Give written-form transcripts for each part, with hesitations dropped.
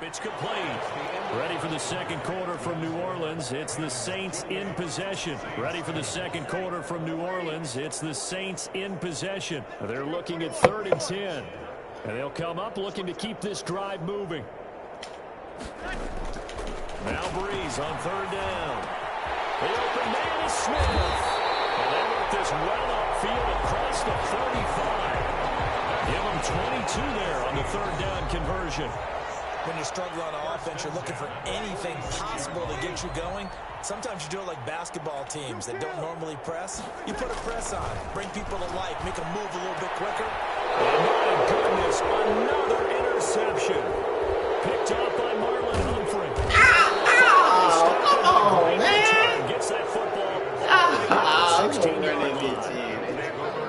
It's complete. Ready for the second quarter from New Orleans. It's the Saints in possession. Ready for the second quarter from New Orleans. It's the Saints in possession. They're looking at 3rd and 10. And they'll come up looking to keep this drive moving. Now Breeze on 3rd down. The open man is Smith. And they work this well upfield across the 35. Give them 22 there on the 3rd down conversion. When you struggle on offense, you're looking for anything possible to get you going. Sometimes you do it like basketball teams that don't normally press. You put a press on, bring people to life, make them move a little bit quicker. Oh, my goodness, another interception. Picked off by Marlon Humphrey. Oh, man. Gets that football. 16-yard line.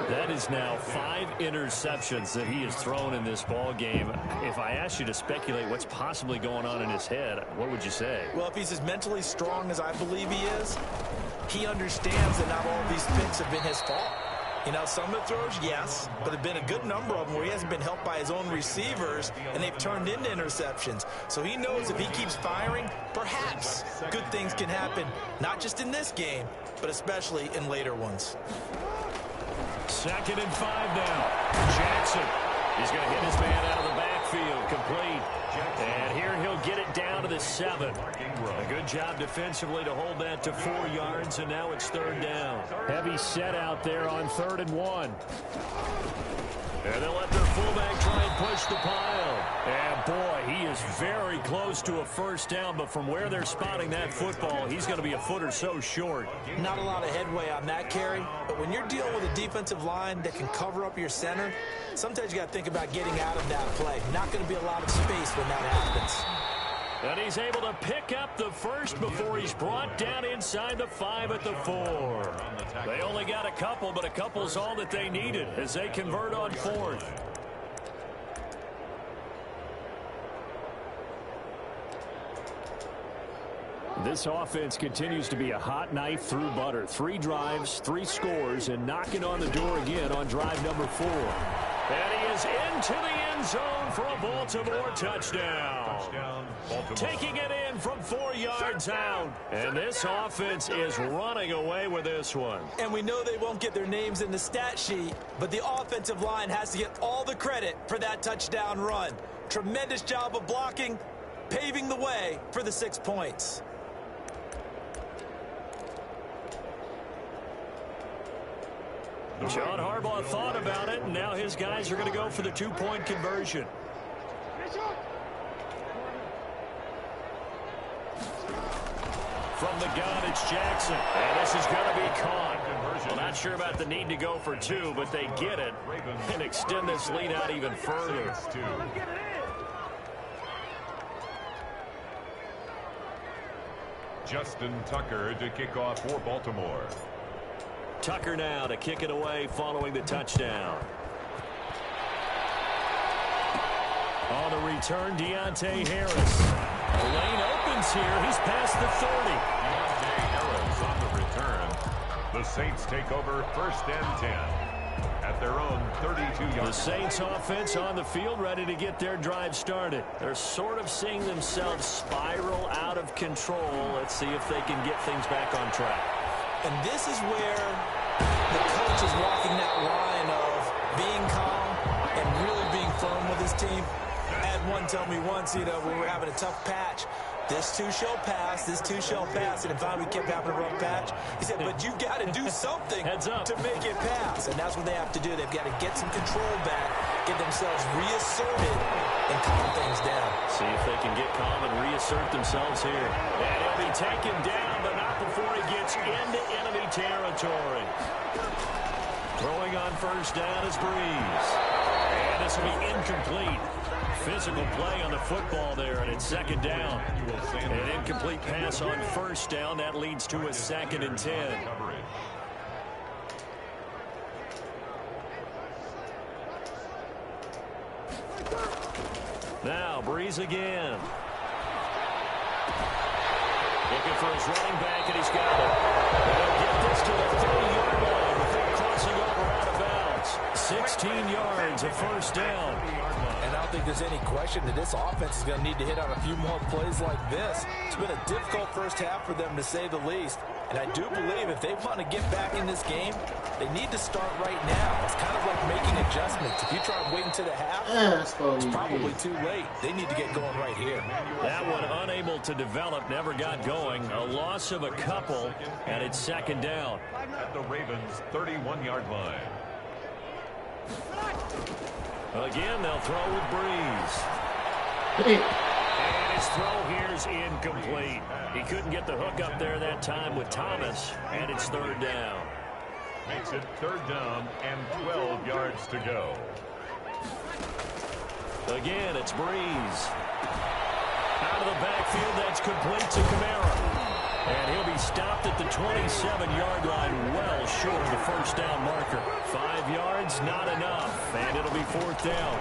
That is now 5 interceptions that he has thrown in this ball game. If I asked you to speculate what's possibly going on in his head, what would you say? Well, if he's as mentally strong as I believe he is, he understands that not all of these picks have been his fault. You know, some of the throws, yes, but there have been a good number of them where he hasn't been helped by his own receivers, and they've turned into interceptions. So he knows if he keeps firing, perhaps good things can happen, not just in this game, but especially in later ones. 2nd and 5 now. Jackson. He's going to hit his man out of the backfield. Complete. And here he'll get it down to the 7. A good job defensively to hold that to 4 yards, and now it's 3rd down. Heavy set out there on 3rd and 1. And they'll let their fullback try and push the pile. And, boy, he is very close to a 1st down, but from where they're spotting that football, he's going to be a foot or so short. Not a lot of headway on that carry, but when you're dealing with a defensive line that can cover up your center, sometimes you got to think about getting out of that play. Not going to be a lot of space when that happens. And he's able to pick up the 1st before he's brought down inside the 5 at the 4. They only got a couple, but a couple's all that they needed as they convert on 4th. This offense continues to be a hot knife through butter. 3 drives, 3 scores, and knocking on the door again on drive number 4. And he is into the end zone for a Baltimore touchdown. Taking it in from 4 yards out. And this offense is running away with this one. And we know they won't get their names in the stat sheet, but the offensive line has to get all the credit for that touchdown run. Tremendous job of blocking, paving the way for the 6 points. John Harbaugh thought about it, and now his guys are going to go for the 2-point conversion. From the gun, it's Jackson. And this is going to be caught. Well, not sure about the need to go for 2, but they get it and extend this lead out even further. Justin Tucker to kick off for Baltimore. Tucker now to kick it away following the touchdown. On the return, Deontay Harris. The lane opens here. He's past the 30. Deontay Harris on the return. The Saints take over 1st and 10 at their own 32-yard. The Saints offense on the field ready to get their drive started. They're sort of seeing themselves spiral out of control. Let's see if they can get things back on track. And this is where the coach is walking that line of being calm and really being firm with his team. I had one tell me once, you know, when we were having a tough patch, this too shall pass, this too shall pass. And finally we kept having a rough patch. He said, but you got to do something to make it pass. And that's what they have to do. They've got to get some control back, get themselves reasserted, and calm things down. See if they can get calm and reassert themselves here. And he'll be taken down, but not before he gets into enemy territory. Throwing on 1st down is Breeze. And this will be incomplete. Physical play on the football there, and it's 2nd down. An incomplete pass on 1st down. That leads to a 2nd and 10. Now, Breeze again. Looking for his running back, and he's got it. They'll get this to the 30-yard line before crossing over out of bounds. 16 yards, a 1st down. And I'll don't think there's any question that this offense is going to need to hit on a few more plays like this. It's been a difficult first half for them, to say the least. And I do believe if they want to get back in this game, they need to start right now. It's kind of like making adjustments. If you try to wait until the half, it's probably too late. They need to get going right here. That one unable to develop, never got going. A loss of a couple, and it's second down. At the Ravens' 31-yard line. Again, they'll throw with Breeze. And his throw here is incomplete. He couldn't get the hook up there that time with Thomas, and it's third down. Makes it third down and 12 yards to go. Again, it's Breeze. Out of the backfield, that's complete to Kamara. And he'll be stopped at the 27-yard line, well short of the first down marker. 5 yards, not enough, and it'll be fourth down.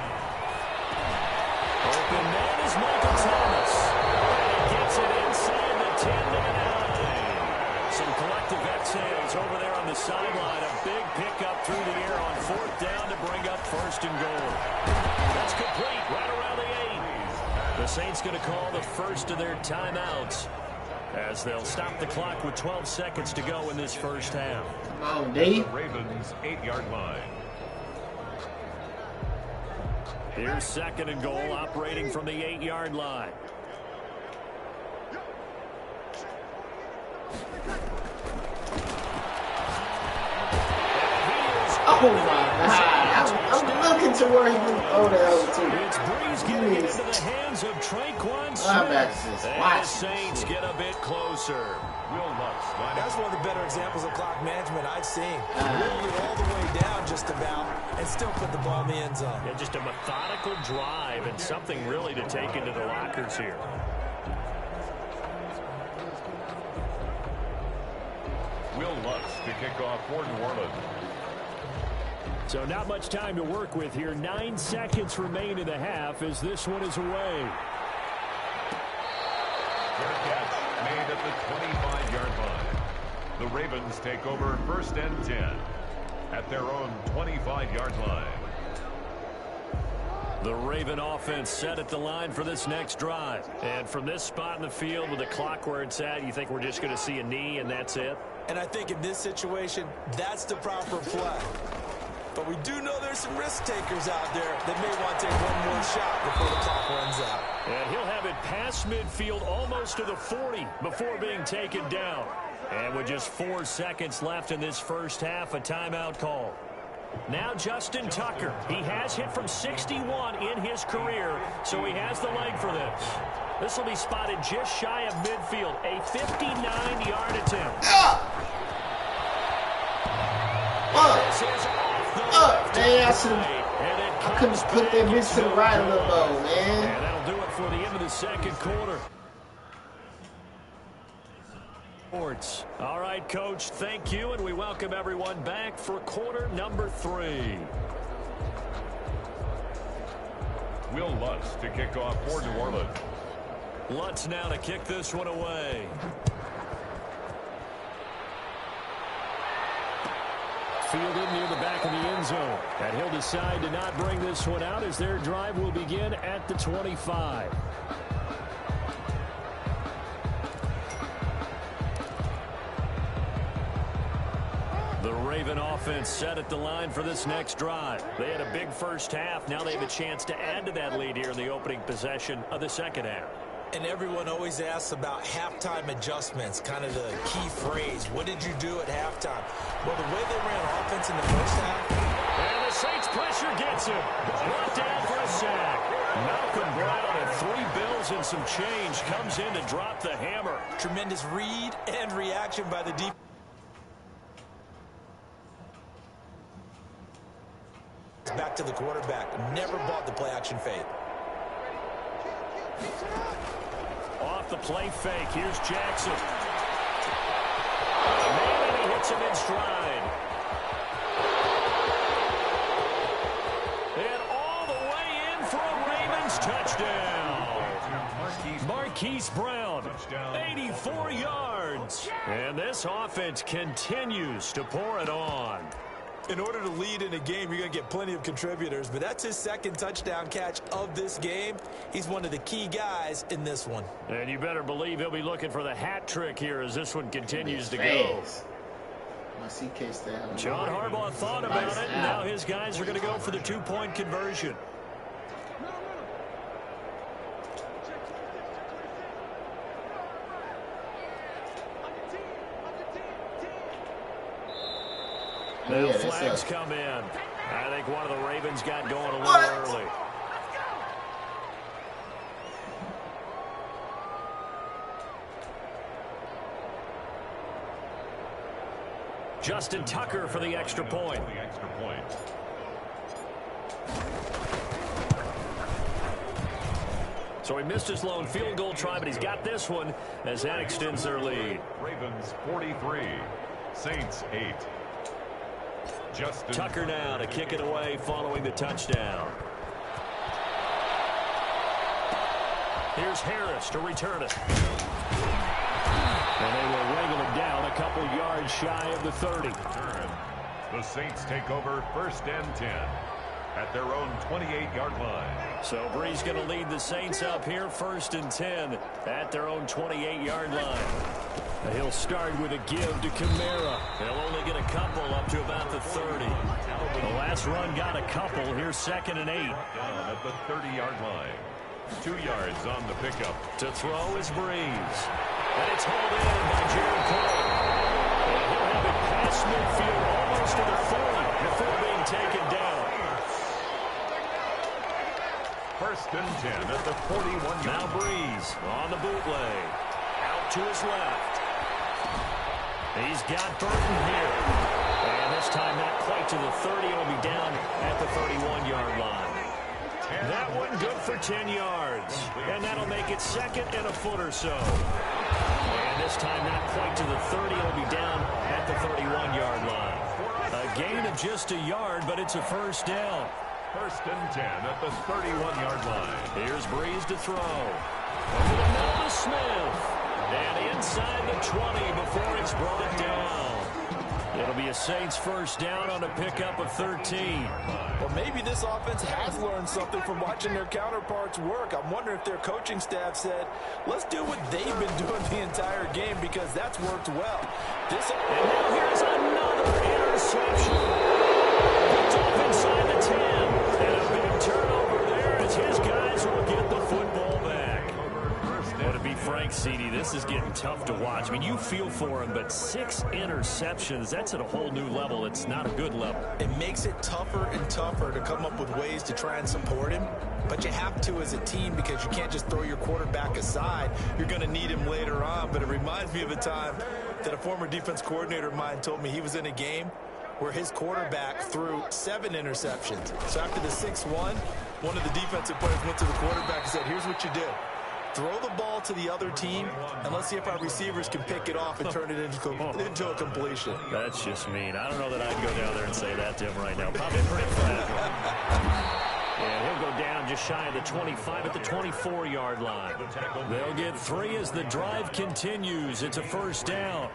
Open man is Michael Thomas. And he gets it inside the 10 to the 9. Some collective exhales over there on the sideline. A big pickup through the air on fourth down to bring up first and goal. That's complete right around the 8. The Saints going to call the first of their timeouts, as they'll stop the clock with 12 seconds to go in this first half. Oh, the Ravens' 8-yard line. Here's second and goal, operating from the 8-yard line. Oh my God! I'm looking to where he can throw the other two. It's Breeze getting it into the hands of Traquan Smith. And the Saints get a bit closer. That's one of the better examples of clock management I've seen. Rolled it all the way down just about and still put the ball in the end zone. Yeah, just a methodical drive and something really to take into the lockers here. Will Lutz to kick off for New Orleans. So not much time to work with here. 9 seconds remain in the half as this one is away. Fair catch made at the 25-yard line. The Ravens take over first and 10 at their own 25-yard line. The Raven offense set at the line for this next drive. And from this spot in the field with the clock where it's at, you think we're just going to see a knee and that's it? And I think in this situation, that's the proper play. But we do know there's some risk takers out there that may want to take one more shot before the clock runs out. And he'll have it past midfield almost to the 40 before being taken down. And with just 4 seconds left in this first half, a timeout call. Now Justin Tucker. He has hit from 61 in his career, so he has the leg for this. This will be spotted just shy of midfield, a 59-yard attempt. I couldn't put that bitch to the right a little though, man. And that'll do it for the end of the second quarter. All right, Coach, thank you, and we welcome everyone back for quarter number 3. Will Lutz to kick off for New Orleans. Lutz now to kick this one away. Fielded near the back of the end zone. And he'll decide to not bring this one out as their drive will begin at the 25. The Raven offense set at the line for this next drive. They had a big first half. Now they have a chance to add to that lead here in the opening possession of the second half. And everyone always asks about halftime adjustments, kind of the key phrase. What did you do at halftime? Well, the way they ran offense in the first half. And the Saints pressure gets him. Brought down for a sack. Malcolm Brown at 3 bills and some change comes in to drop the hammer. Tremendous read and reaction by the defense. Back to the quarterback. Never bought the play action fake. Off the play fake. Here's Jackson. Man, and he hits him in stride. And all the way in for a Ravens touchdown. Marquise Brown, 84 yards. And this offense continues to pour it on. In order to lead in a game, you're going to get plenty of contributors, but that's his second touchdown catch of this game. He's one of the key guys in this one. And you better believe he'll be looking for the hat trick here as this one continues to go. John Harbaugh thought about it, and now his guys are going to go for the two-point conversion. Now flags come in. I think one of the Ravens got going a little early. Justin Tucker for the extra point. So he missed his lone field goal try, but he's got this one as that extends their lead. Ravens 43, Saints 8. Justin Tucker now to kick it away following the touchdown. Here's Harris to return it. And they will wrangle it down a couple yards shy of the 30. The Saints take over 1st and 10 at their own 28-yard line. So Bree's going to lead the Saints up here 1st and 10 at their own 28-yard line. He'll start with a give to Kamara. He'll only get a couple up to about the 30. The last run got a couple. Here's 2nd and 8. Down at the 30-yard line. 2 yards on the pickup. To throw is Breeze. And it's hauled in by Jared Cole. And he'll have it past midfield almost to the 40 before being taken down. 1st and 10 at the 41-yard line. Now Breeze on the bootleg. Out to his left. He's got Burton here. And this time not quite to the 30. It'll be down at the 31-yard line. That one good for 10 yards. And that'll make it 2nd and a foot or so. And this time not quite to the 30. It'll be down at the 31-yard line. A gain of just a yard, but it's a 1st down. 1st and 10 at the 31-yard line. Here's Breeze to throw. Over the middle to Smith. And inside the 20 before it's brought down. It'll be a Saints 1st down on a pickup of 13. Well, maybe this offense has learned something from watching their counterparts work. I'm wondering if their coaching staff said, let's do what they've been doing the entire game because that's worked well. And now here's another interception. It's off inside the 10. And a big turnover there as his guys will get the football back. Well, to be frank, CD, this is getting tough to watch. I mean, you feel for him, but 6 interceptions, that's at a whole new level. It's not a good level. It makes it tougher and tougher to come up with ways to try and support him. But you have to as a team because you can't just throw your quarterback aside. You're going to need him later on. But it reminds me of a time that a former defense coordinator of mine told me he was in a game where his quarterback threw 7 interceptions. So after the 6-1, one of the defensive players went to the quarterback and said, here's what you do. Throw the ball to the other team, and let's see if our receivers can pick it off and turn it into a completion. That's just mean. I don't know that I'd go down there and say that to him right now. Probably pretty flat. And he'll go down just shy of the 25 at the 24-yard line. They'll get 3 as the drive continues. It's a 1st down.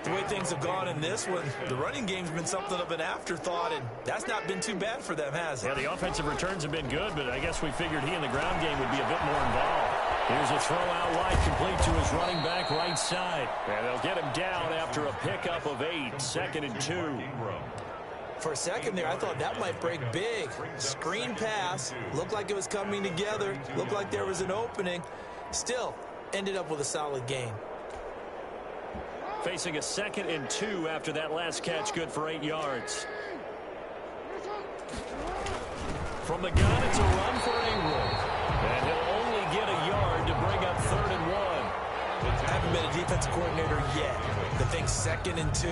The way things have gone in this one, the running game's been something of an afterthought, and that's not been too bad for them, has it? Yeah, the offensive returns have been good, but I guess we figured he in the ground game would be a bit more involved. Here's a throw out wide, complete to his running back right side. And they'll get him down after a pickup of 8, 2nd and 2. For a second there, I thought that might break big. Screen pass, looked like it was coming together, looked like there was an opening. Still, ended up with a solid gain. Facing a 2nd and 2 after that last catch, good for 8 yards. From the gun, it's a run for Ingram. And he'll only get a yard to bring up 3rd and 1. I haven't been a defensive coordinator yet that thinks 2nd and 2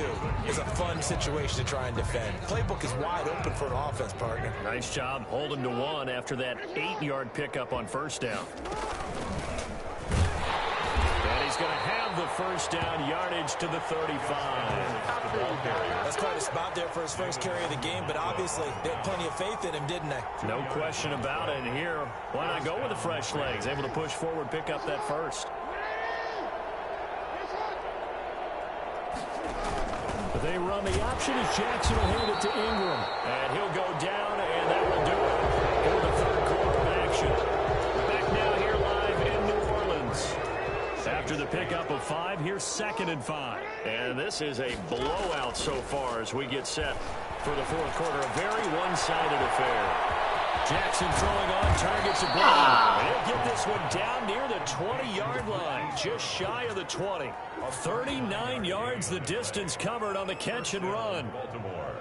is a fun situation to try and defend. Playbook is wide open for an offense, partner. Nice job holding to 1 after that 8-yard pickup on 1st down. And he's going to have the 1st down, yardage to the 35. That's quite a spot there for his first carry of the game, but obviously they had plenty of faith in him, didn't they? No question about it. And here, why not go with the fresh legs? Able to push forward, pick up that 1st. They run the option as Jackson will hand it to Ingram. And he'll go down, and that will do it for the third quarter of action. We're back now here live in New Orleans. After the pickup of 5, here's 2nd and 5. And this is a blowout so far as we get set for the fourth quarter. A very one-sided affair. Jackson throwing on target to Brown. He'll get this one down near the 20-yard line, just shy of the 20. 39 yards the distance covered on the catch and run. Baltimore.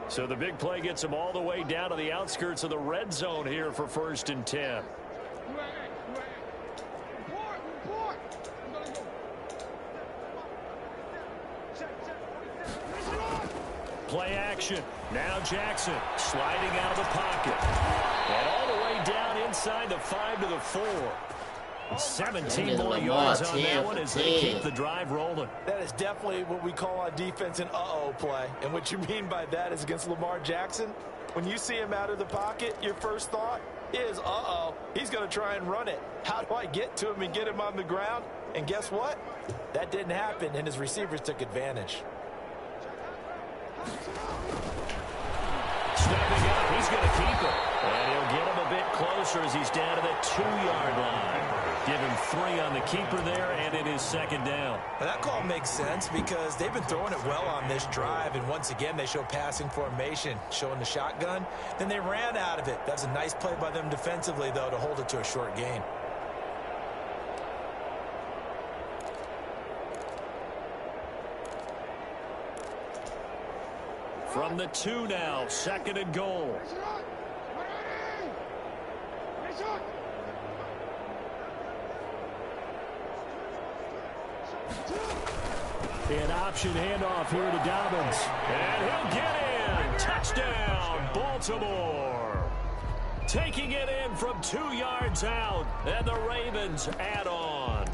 So the big play gets him all the way down to the outskirts of the red zone here for 1st and 10. Play action. Now Jackson sliding out of the pocket. And all the way down inside the 5 to the 4. 17 more yards on that one as they keep the drive rolling. That is definitely what we call on defense an uh-oh play. And what you mean by that is against Lamar Jackson, when you see him out of the pocket, your first thought is, uh-oh, he's going to try and run it. How do I get to him and get him on the ground? And guess what? That didn't happen, and his receivers took advantage. Stepping up, he's going to keep it. And he'll get him a bit closer as he's down to the 2-yard line. Give him 3 on the keeper there, and it is 2nd down. Well, that call makes sense because they've been throwing it well on this drive, and once again they show passing formation, showing the shotgun. Then they ran out of it. That's a nice play by them defensively, though, to hold it to a short gain. From the 2 now, 2nd and goal. An option handoff here to Dobbins. And he'll get in. Touchdown, Baltimore. Taking it in from 2 yards out. And the Ravens add on.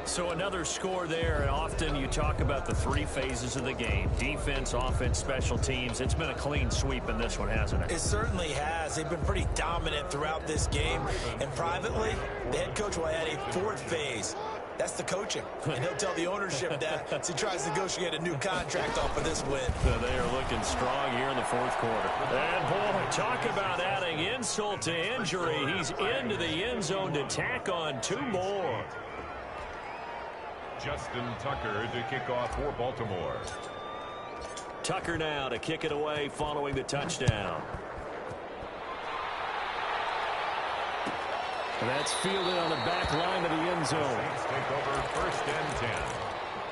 So another score there, and often you talk about the 3 phases of the game. Defense, offense, special teams. It's been a clean sweep in this one, hasn't it? It certainly has. They've been pretty dominant throughout this game. And privately, the head coach will add a 4th phase. That's the coaching. And he'll tell the ownership that as he tries to negotiate a new contract off of this win. They are looking strong here in the fourth quarter. And, boy, talk about adding insult to injury. He's into the end zone to tack on 2 more. Justin Tucker to kick off for Baltimore. Tucker now to kick it away following the touchdown. And that's fielded on the back line of the end zone. Saints take over 1st and 10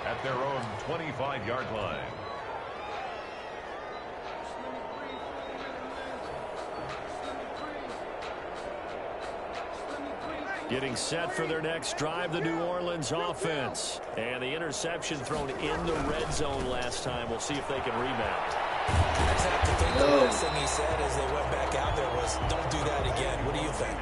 at their own 25-yard line. Getting set for their next drive, the New Orleans offense. And the interception thrown in the red zone last time. We'll see if they can rebound. I just have to think the last thing he said as they went back out there was, don't do that again. What do you think?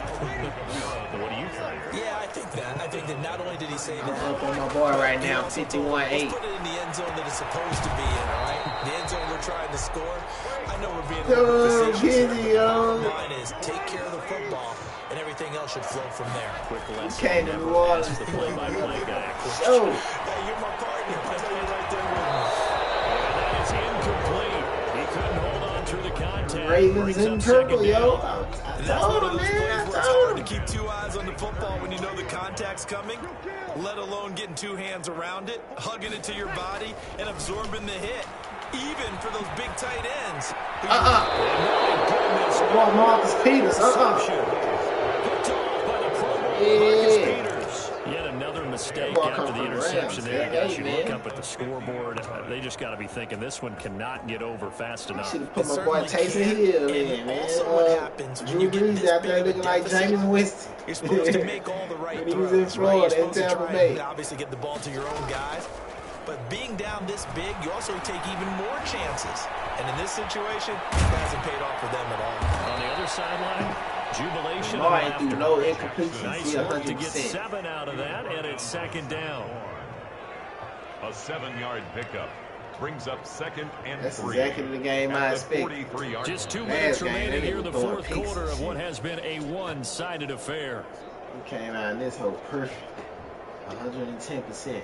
What do you think? Yeah, I think that. I think that not only did he say that. Up on my boy right now, 51-8. Let's put it in the end zone that it's supposed to be in, all right? The end zone we're trying to score. I know we're being facetious. The line is take care of the football, and everything else should flow from there. Quick lesson. Okay, New Orleans. The play-by-play guy. Oh. Hey, you're my partner. I tell you right there with me. And that is incomplete. He couldn't hold on through the contact. Ravens in purple, yo. That's one of those plays where it's hard to keep 2 eyes on the football when you know the contact's coming, let alone getting 2 hands around it, hugging it to your body, and absorbing the hit, even for those big tight ends. Boy, Marcus Peters. Yet another mistake after the interception there. Guys, you look up at the scoreboard. They just got to be thinking this one cannot get over fast enough. Should have put my boy Taysom Hill in, man. Drew Brees out there looking like Jameis Winston. You're supposed to make all the right when he was throws, in Florida right? and Tampa Bay. Obviously get the ball to your own guys. But being down this big, you also take even more chances. And in this situation, it hasn't paid off for them at all. On the other sideline, jubilation. No incompletions. Nice work to get 7 out of that, and it's 2nd down. A 7-yard pickup brings up 2nd and 3. That's exactly the game I expect. Just 2 minutes remaining here in the fourth quarter of what has been a one-sided affair. He came out in this whole perfect. 110%.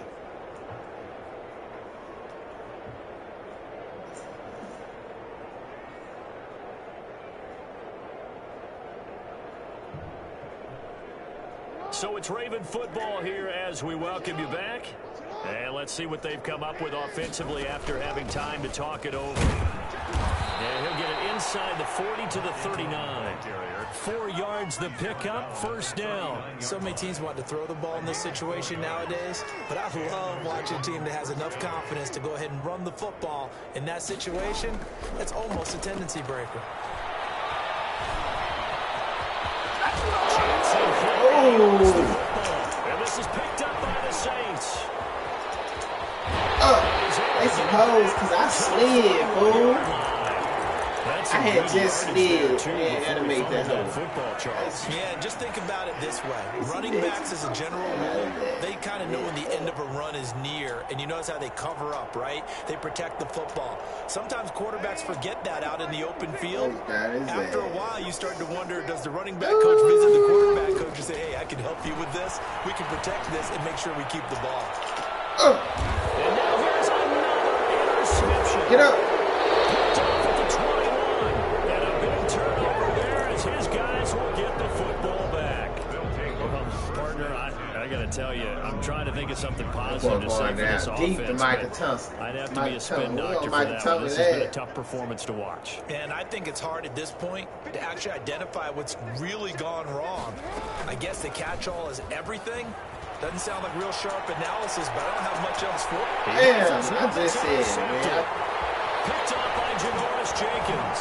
So it's Raven football here as we welcome you back. And let's see what they've come up with offensively after having time to talk it over. And he'll get it inside the 40 to the 39. 4 yards the pickup, first down. So many teams want to throw the ball in this situation nowadays, but I love watching a team that has enough confidence to go ahead and run the football in that situation. That's almost a tendency breaker. And this is picked up by the Saints. They suppose because I slid, fool. I had just slid and animate that football charts. Yeah, just think about it this way. Running backs as a general rule, they kind of know when the end of a run is near, and you notice how they cover up, right? They protect the football. Sometimes quarterbacks forget that out in the open field. After a while, you start to wonder, does the running back coach visit the quarterback coach and say, hey, I can help you with this? We can protect this and make sure we keep the ball. And now here's another interception. Get up. Picked off at the 21. And a big turnover there as his guys will get the football back. Partner, I got to tell you, I'm trying to think of something positive to say for this offense. I'd have to be a spin doctor for that one. This has been a tough performance to watch. And I think it's hard at this point to actually identify what's really gone wrong. I guess the catch-all is everything. Doesn't sound like real sharp analysis, but I don't have much else for it. Damn, I just said, man. Picked up by Javoris Jenkins.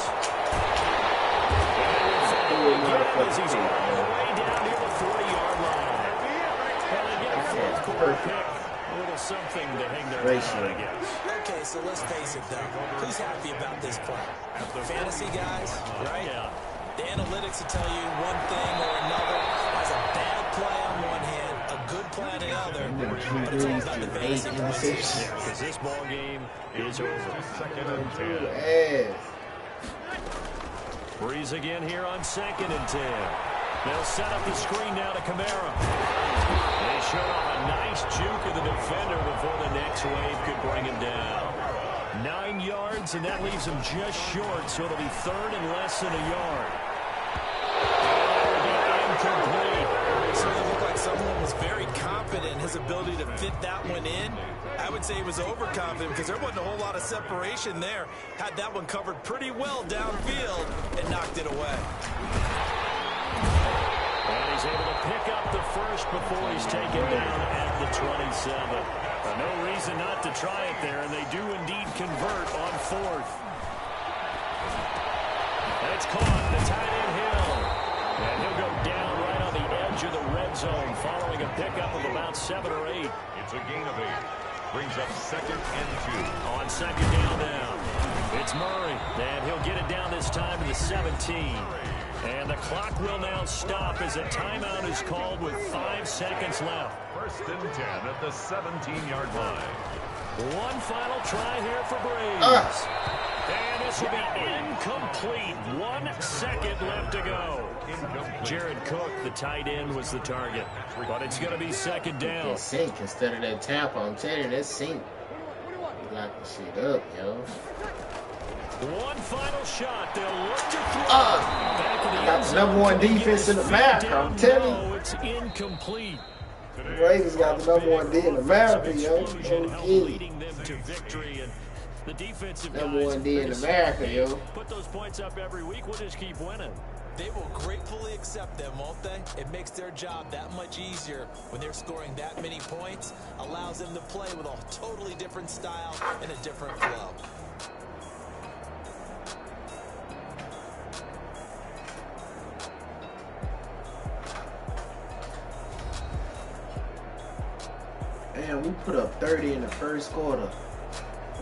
As he's all the way down near the 40-yard line. Well, they get a fourth quarter pick. A little something to hang their hat on, I guess. Okay, so let's face it, though. Who's happy about this play? Fantasy guys, right? Yeah. The analytics will tell you one thing or another. As a bad play on one hand, a good play on the other, but it's all about the fantasy points. Yeah, because this ball game is over. Second and 10. Breeze again here on 2nd and 10. They'll set up the screen now to Kamara. They showed off a nice juke of the defender before the next wave could bring him down. 9 yards, and that leaves him just short, so it'll be 3rd and less than a yard. Incomplete. So it looked like someone was very confident in his ability to fit that one in. I would say he was overconfident because there wasn't a whole lot of separation there. Had that one covered pretty well downfield and knocked it away. And he's able to pick up the first before he's taken down at the 27. No reason not to try it there, and they do indeed convert on 4th. That's caught. The tight end Hill. And he'll go down right on the edge of the red zone following a pickup of about 7 or 8. It's a gain of 8. Brings up 2nd and 2. On 2nd down now. It's Murray. And he'll get it down this time to the 17. And the clock will now stop as a timeout is called with 5 seconds left. 1st and 10 at the 17-yard line. One final try here for Breeze. And this will be incomplete. 1 second left to go. Jared Cook, the tight end, was the target. But it's going to be 2nd down. That sink instead of that Tampa. I'm telling you, that sink. Lock the shit up, yo. One final shot. They'll look to throw. Got the #1 defense in America, I'm telling you. It's incomplete. The Ravens got the #1 D in America, yo. Leading them to victory, and the defensive #1 D in America, yo. Put those points up every week. We'll just keep winning. They will gratefully accept them, won't they? It makes their job that much easier when they're scoring that many points. Allows them to play with a totally different style and a different flow. Man, we put up 30 in the first quarter.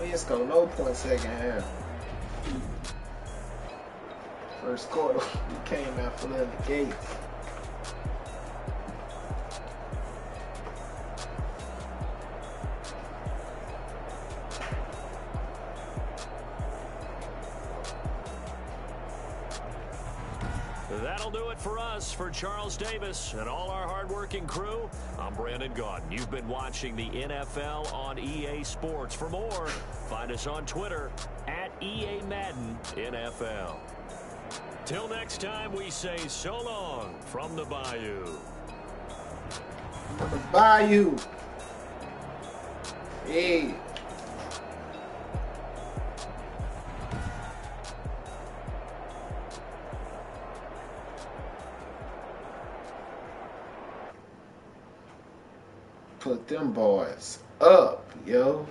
We ain't scored no points second half. First quarter, we came out full of the gates. That'll do it for us. For Charles Davis and all our hardworking crew, I'm Brandon Gaudin. You've been watching the NFL on EA Sports. For more, find us on Twitter at EA Madden NFL. Till next time, we say so long from the Bayou. From the Bayou. Hey. Put them boys up, yo.